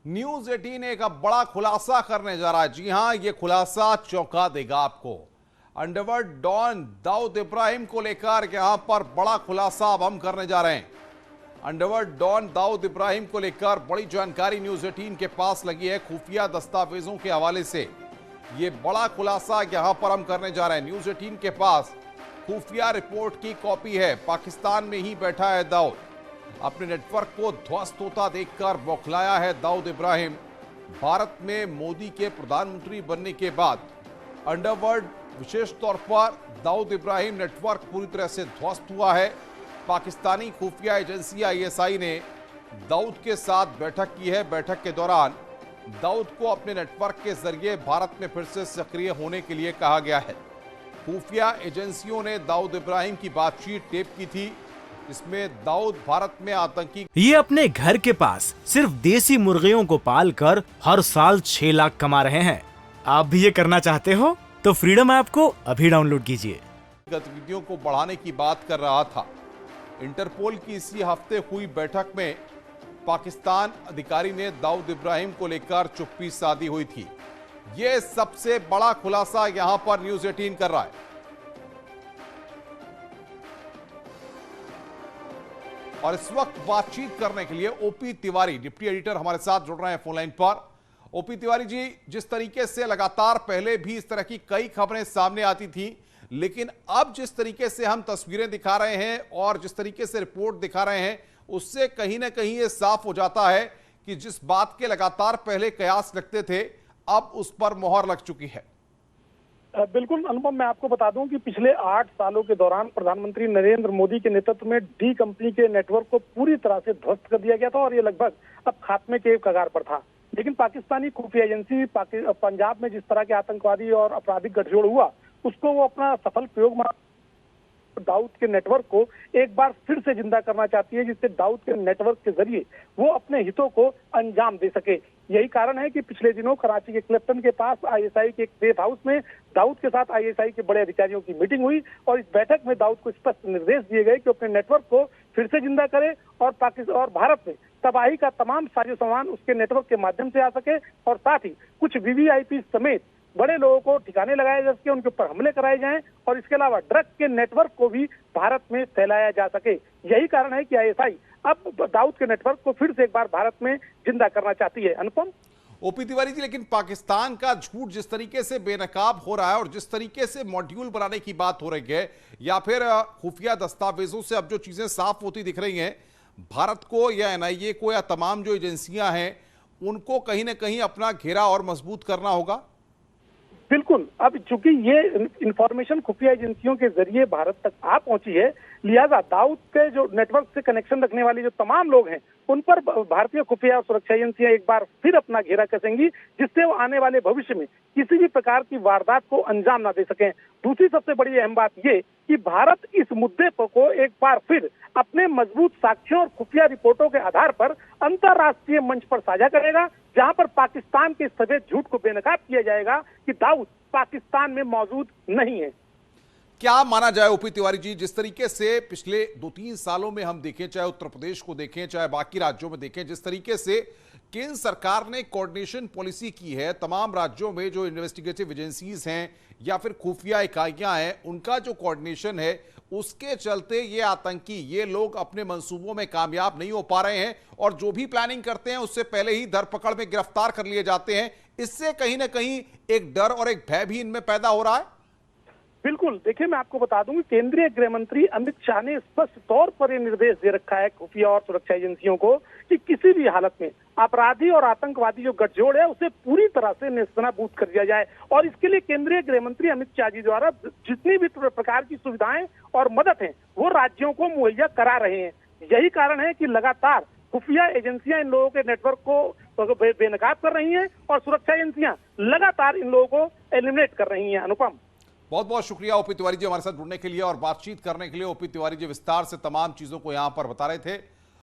News 18 एक अब बड़ा खुलासा करने जा रहा है। जी हां, यह खुलासा चौंका देगा आपको। अंडरवर्ल्ड डॉन दाऊद इब्राहिम को लेकर यहां पर बड़ा खुलासा अब हम करने जा रहे हैं। अंडरवर्ल्ड डॉन दाऊद इब्राहिम को लेकर बड़ी जानकारी न्यूज 18 के पास लगी है। खुफिया दस्तावेजों के हवाले से यह बड़ा खुलासा यहां पर हम करने जा रहे हैं। न्यूज 18 के पास खुफिया रिपोर्ट की कॉपी है। पाकिस्तान में ही बैठा है दाऊद। अपने नेटवर्क को ध्वस्त होता देखकर बौखलाया है दाऊद इब्राहिम। भारत में मोदी के प्रधानमंत्री बनने के बाद अंडरवर्ल्ड, विशेष तौर पर दाऊद इब्राहिम नेटवर्क पूरी तरह से ध्वस्त हुआ है। पाकिस्तानी खुफिया एजेंसी ISI ने दाऊद के साथ बैठक की है। बैठक के दौरान दाऊद को अपने नेटवर्क के जरिए भारत में फिर से सक्रिय होने के लिए कहा गया है। खुफिया एजेंसियों ने दाऊद इब्राहिम की बातचीत टेप की थी। इसमें दाऊद भारत में आतंकी ये अपने घर के पास सिर्फ देसी मुर्गियों को पालकर हर साल 6 लाख कमा रहे हैं। आप भी ये करना चाहते हो तो फ्रीडम ऐप को अभी डाउनलोड कीजिए। गतिविधियों को बढ़ाने की बात कर रहा था। इंटरपोल की इसी हफ्ते हुई बैठक में पाकिस्तान अधिकारी ने दाऊद इब्राहिम को लेकर चुप्पी साधी हुई थी। यह सबसे बड़ा खुलासा यहां पर न्यूज 18 कर रहा है। और इस वक्त बातचीत करने के लिए ओपी तिवारी, डिप्टी एडिटर, हमारे साथ जुड़ रहे हैं फोन लाइन पर। ओपी तिवारी जी, जिस तरीके से लगातार पहले भी इस तरह की कई खबरें सामने आती थी, लेकिन अब जिस तरीके से हम तस्वीरें दिखा रहे हैं और जिस तरीके से रिपोर्ट दिखा रहे हैं, उससे कहीं ना कहीं यह साफ हो जाता है कि जिस बात के लगातार पहले कयास लगते थे, अब उस पर मोहर लग चुकी है। बिल्कुल अनुपम, मैं आपको बता दूं कि पिछले 8 सालों के दौरान प्रधानमंत्री नरेंद्र मोदी के नेतृत्व में डी कंपनी के नेटवर्क को पूरी तरह से ध्वस्त कर दिया गया था और ये लगभग अब खात्मे के कगार पर था। लेकिन पाकिस्तानी खुफिया एजेंसी पंजाब में जिस तरह के आतंकवादी और आपराधिक गठजोड़ हुआ, उसको वो अपना सफल प्रयोग दाऊद के नेटवर्क को एक बार फिर से जिंदा करना चाहती है, जिससे दाऊद के नेटवर्क के जरिए वो अपने हितों को अंजाम दे सके। यही कारण है कि पिछले दिनों कराची के क्लिफ्टन के पास ISI के एक सेफ हाउस में दाऊद के साथ ISI के बड़े अधिकारियों की मीटिंग हुई और इस बैठक में दाऊद को स्पष्ट निर्देश दिए गए कि अपने नेटवर्क को फिर से जिंदा करे और पाकिस्तान और भारत में तबाही का तमाम साजो सामान उसके नेटवर्क के माध्यम से आ सके और साथ ही कुछ VVIP समेत बड़े लोगों को ठिकाने लगाए जा सके, उनके ऊपर हमले कराए जाएं और इसके अलावा ड्रग के नेटवर्क को भी भारत में फैलाया जा सके। यही कारण है कि ISI अब दाऊद के नेटवर्क को फिर से एक बार भारत में जिंदा करना चाहती है। अनुपम। ओपी तिवारी जी, लेकिन पाकिस्तान का झूठ जिस तरीके से बेनकाब हो रहा है और जिस तरीके से मॉड्यूल बनाने की बात हो रही है, या फिर खुफिया दस्तावेजों से अब जो चीजें साफ होती दिख रही हैं, भारत को या NIA को या तमाम जो एजेंसियां हैं, उनको कहीं ना कहीं अपना घेरा और मजबूत करना होगा। बिल्कुल, अब चूंकि ये इंफॉर्मेशन खुफिया एजेंसियों के जरिए भारत तक आ पहुंची है, लिहाजा दाऊद के जो नेटवर्क से कनेक्शन रखने वाले जो तमाम लोग हैं, उन पर भारतीय खुफिया और सुरक्षा एजेंसियां एक बार फिर अपना घेरा कसेंगी, जिससे वो आने वाले भविष्य में किसी भी प्रकार की वारदात को अंजाम ना दे सकें। दूसरी सबसे बड़ी अहम बात ये कि भारत इस मुद्दे को एक बार फिर अपने मजबूत साक्ष्यों और खुफिया रिपोर्टों के आधार पर अंतर्राष्ट्रीय मंच पर साझा करेगा, जहां पर पाकिस्तान के सफेद झूठ को बेनकाब किया जाएगा कि दाऊद पाकिस्तान में मौजूद नहीं है। क्या माना जाए ओपी तिवारी जी, जिस तरीके से पिछले 2-3 सालों में हम देखें, चाहे उत्तर प्रदेश को देखें, चाहे बाकी राज्यों में देखें, जिस तरीके से केंद्र सरकार ने कोऑर्डिनेशन पॉलिसी की है, तमाम राज्यों में जो इन्वेस्टिगेटिव एजेंसीज हैं या फिर खुफिया इकाइयां हैं, उनका जो कोऑर्डिनेशन है, उसके चलते ये आतंकी, ये लोग अपने मंसूबों में कामयाब नहीं हो पा रहे हैं और जो भी प्लानिंग करते हैं उससे पहले ही धरपकड़ में गिरफ्तार कर लिए जाते हैं। इससे कहीं ना कहीं एक डर और एक भय भी इनमें पैदा हो रहा है। बिल्कुल, देखिए, मैं आपको बता दूं कि केंद्रीय गृह मंत्री अमित शाह ने स्पष्ट तौर पर यह निर्देश दे रखा है खुफिया और सुरक्षा एजेंसियों को कि किसी भी हालत में अपराधी और आतंकवादी जो गठजोड़ है, उसे पूरी तरह से नेस्तनाबूद कर दिया जाए। और इसके लिए केंद्रीय गृह मंत्री अमित शाह जी द्वारा जितनी भी प्रकार की सुविधाएं और मदद है, वो राज्यों को मुहैया करा रहे हैं। यही कारण है कि लगातार खुफिया एजेंसियां इन लोगों के नेटवर्क को बेनकाब कर रही हैं और सुरक्षा एजेंसियां लगातार इन लोगों को एलिमिनेट कर रही हैं। अनुपम, बहुत बहुत शुक्रिया ओपी तिवारी जी हमारे साथ जुड़ने के लिए और बातचीत करने के लिए। ओपी तिवारी जी विस्तार से तमाम चीजों को यहां पर बता रहे थे।